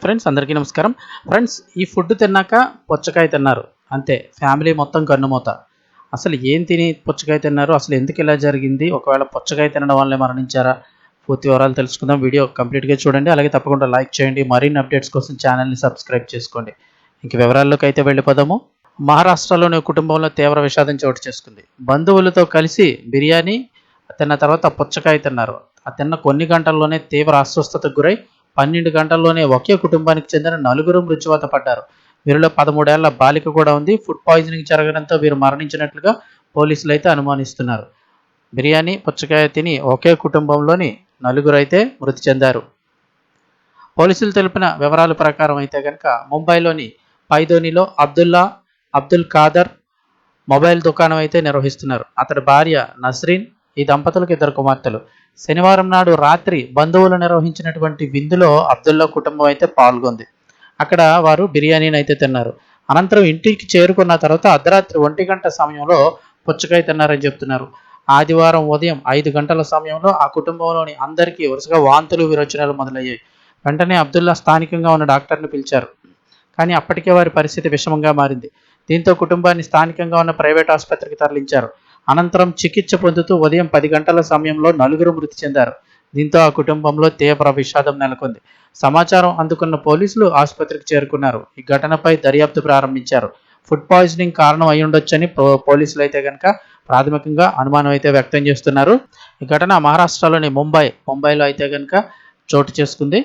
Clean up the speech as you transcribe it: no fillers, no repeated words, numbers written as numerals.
Friends అందరికీ నమస్కారం. Friends, ఈ ఫుడ్ తిన్నాక పుచ్చకాయ తిన్నారు అంతే, ఫ్యామిలీ మొత్తం కన్నుమూత. అసలు ఏం తిని పుచ్చకాయ తిన్నారు, అసలు ఎందుకు ఇలా జరిగింది, ఒకవేళ పుచ్చకాయ తినడం వల్లే మరణించారా, పూర్తి వివరాలు తెలుసుకుందాం. వీడియో కంప్లీట్గా చూడండి, అలాగే తప్పకుండా లైక్ చేయండి. మరిన్ని అప్డేట్స్ కోసం ఛానల్ని సబ్స్క్రైబ్ చేసుకోండి. ఇంక వివరాల్లోకి అయితే వెళ్ళిపోదాము. మహారాష్ట్రలోని కుటుంబంలో తీవ్ర విషాదం చోటు చేసుకుంది. బంధువులతో కలిసి బిర్యానీ తిన్న తర్వాత పుచ్చకాయ తిన్నారు. ఆ తిన్న కొన్ని గంటల్లోనే తీవ్ర అస్వస్థతకు గురై 12 గంటల్లోనే ఒకే కుటుంబానికి చెందిన నలుగురు మృత్యువాత పడ్డారు. వీరిలో 13 ఏళ్ల బాలిక కూడా ఉంది. ఫుడ్ పాయిజనింగ్ జరగడంతో వీరు మరణించినట్లుగా పోలీసులు అయితే అనుమానిస్తున్నారు. బిర్యానీ, పుచ్చకాయ తిని ఒకే కుటుంబంలోని నలుగురు అయితే మృతి చెందారు. పోలీసులు తెలిపిన వివరాల ప్రకారం అయితే కనుక ముంబైలోని పైదోనిలో అబ్దుల్ ఖాదర్ మొబైల్ దుకాణం అయితే నిర్వహిస్తున్నారు. అతడి భార్య నస్రీన్, ఈ దంపతులకు 2 కుమార్తెలు. శనివారం నాడు రాత్రి బంధువులు నిర్వహించినటువంటి విందులో అబ్దుల్లా కుటుంబం అయితే పాల్గొంది. అక్కడ వారు బిర్యానీని అయితే తిన్నారు. అనంతరం ఇంటికి చేరుకున్న తర్వాత అర్ధరాత్రి 1 గంట సమయంలో పుచ్చకాయ తిన్నారని చెప్తున్నారు. ఆదివారం ఉదయం 5 గంటల సమయంలో ఆ కుటుంబంలోని అందరికీ వరుసగా వాంతులు, విరోచనాలు మొదలయ్యాయి. వెంటనే అబ్దుల్లా స్థానికంగా ఉన్న డాక్టర్ని పిలిచారు. కానీ అప్పటికే వారి పరిస్థితి విషమంగా మారింది. దీంతో కుటుంబాన్ని స్థానికంగా ఉన్న ప్రైవేట్ ఆసుపత్రికి తరలించారు. అనంతరం చికిత్స పొందుతూ ఉదయం 10 గంటల సమయంలో నలుగురు మృతి చెందారు. దీంతో ఆ కుటుంబంలో తీవ్ర విషాదం నెలకొంది. సమాచారం అందుకున్న పోలీసులు ఆసుపత్రికి చేరుకున్నారు. ఈ ఘటనపై దర్యాప్తు ప్రారంభించారు. ఫుడ్ పాయిజనింగ్ కారణం అయి ఉండొచ్చని పోలీసులు అయితే కనుక ప్రాథమికంగా అనుమానం అయితే వ్యక్తం చేస్తున్నారు. ఈ ఘటన మహారాష్ట్రలోని ముంబైలో అయితే కనుక చోటు చేసుకుంది.